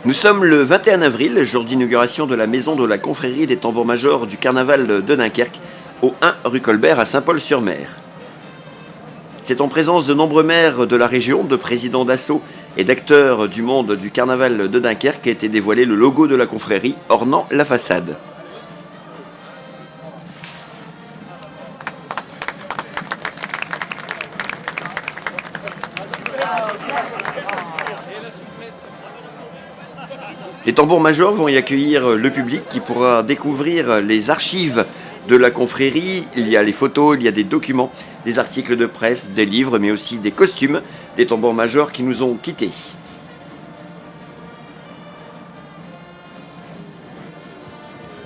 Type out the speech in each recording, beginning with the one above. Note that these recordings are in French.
Nous sommes le 21 avril, jour d'inauguration de la maison de la confrérie des tambours-majors du carnaval de Dunkerque, au 1 rue Colbert à Saint-Paul-sur-Mer. C'est en présence de nombreux maires de la région, de présidents d'assauts et d'acteurs du monde du carnaval de Dunkerque qu'a été dévoilé le logo de la confrérie ornant la façade. Les tambours-majors vont y accueillir le public qui pourra découvrir les archives de la confrérie. Il y a les photos, il y a des documents, des articles de presse, des livres, mais aussi des costumes des tambours-majors qui nous ont quittés.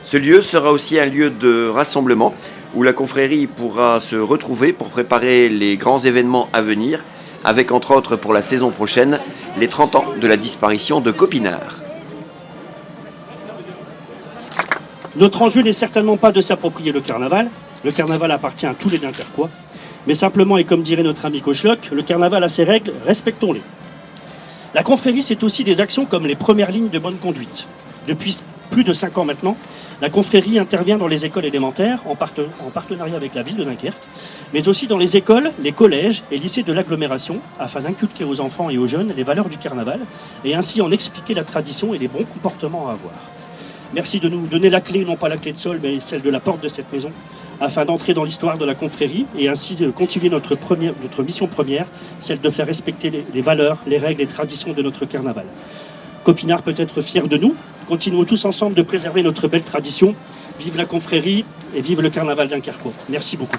Ce lieu sera aussi un lieu de rassemblement où la confrérie pourra se retrouver pour préparer les grands événements à venir, avec entre autres pour la saison prochaine les 30 ans de la disparition de Copinard. Notre enjeu n'est certainement pas de s'approprier le carnaval. Le carnaval appartient à tous les Dunkerquois. Mais simplement, et comme dirait notre ami Cochloc, le carnaval a ses règles, respectons-les. La confrérie, c'est aussi des actions comme les premières lignes de bonne conduite. Depuis plus de 5 ans maintenant, la confrérie intervient dans les écoles élémentaires en partenariat avec la ville de Dunkerque, mais aussi dans les écoles, les collèges et lycées de l'agglomération, afin d'inculquer aux enfants et aux jeunes les valeurs du carnaval et ainsi en expliquer la tradition et les bons comportements à avoir. Merci de nous donner la clé, non pas la clé de sol, mais celle de la porte de cette maison, afin d'entrer dans l'histoire de la confrérie et ainsi de continuer notre mission première, celle de faire respecter les valeurs, les règles et traditions de notre carnaval. Copinard peut être fier de nous. Continuons tous ensemble de préserver notre belle tradition. Vive la confrérie et vive le carnaval dunkerquois. Merci beaucoup.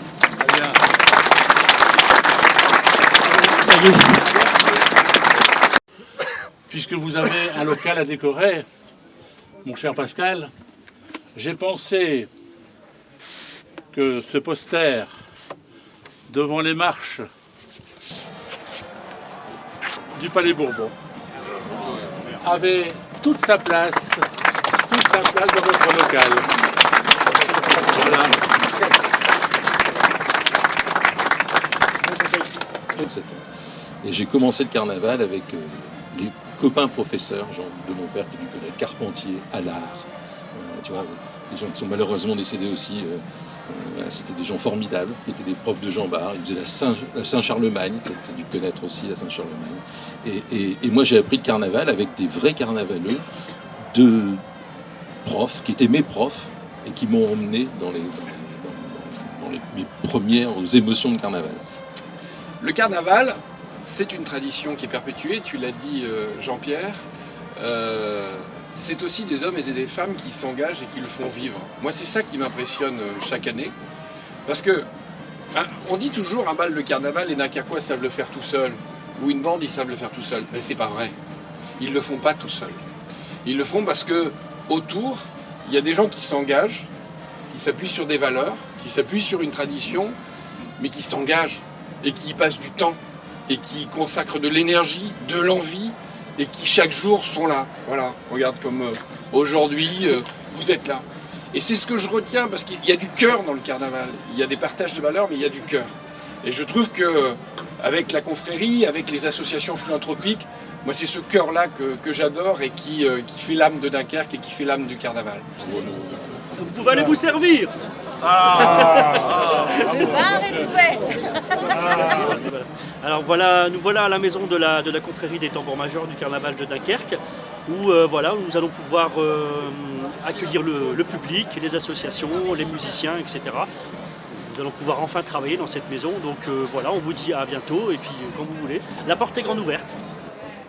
Ça y est. Puisque vous avez un local à décorer, mon cher Pascal, j'ai pensé que ce poster devant les marches du Palais Bourbon avait toute sa place dans votre local. Voilà. Et j'ai commencé le carnaval avec les copains professeurs, genre de mon père qui lui connaît, Carpentier, Allard, tu vois, des gens qui sont malheureusement décédés aussi. C'était des gens formidables, qui étaient des profs de Jean Bart. Ils faisaient la Saint-Charlemagne, tu as dû connaître aussi la Saint-Charlemagne. Et moi j'ai appris le carnaval avec des vrais carnavaleux, de profs qui étaient mes profs et qui m'ont emmené dans mes premières émotions de carnaval. Le carnaval, c'est une tradition qui est perpétuée, tu l'as dit Jean-Pierre. C'est aussi des hommes et des femmes qui s'engagent et qui le font vivre. Moi, c'est ça qui m'impressionne chaque année. Parce que, on dit toujours un bal de carnaval, les Dunkerquois savent le faire tout seuls. Ou une bande, ils savent le faire tout seuls. Mais c'est pas vrai. Ils le font pas tout seuls. Ils le font parce que, autour, il y a des gens qui s'engagent, qui s'appuient sur des valeurs, qui s'appuient sur une tradition, mais qui s'engagent et qui y passent du temps et qui consacrent de l'énergie, de l'envie, et qui chaque jour sont là. Voilà, regarde comme aujourd'hui, vous êtes là. Et c'est ce que je retiens, parce qu'il y a du cœur dans le carnaval. Il y a des partages de valeurs, mais il y a du cœur. Et je trouve que avec la confrérie, avec les associations philanthropiques, moi c'est ce cœur-là que j'adore et qui fait l'âme de Dunkerque et qui fait l'âme du carnaval. Vous pouvez aller vous servir. Le bar est ouvert. Alors voilà, nous voilà à la maison de la confrérie des tambours-majors du carnaval de Dunkerque, où voilà, nous allons pouvoir accueillir le public, les associations, les musiciens, etc. Nous allons pouvoir enfin travailler dans cette maison, donc voilà, on vous dit à bientôt, et puis quand vous voulez, la porte est grande ouverte.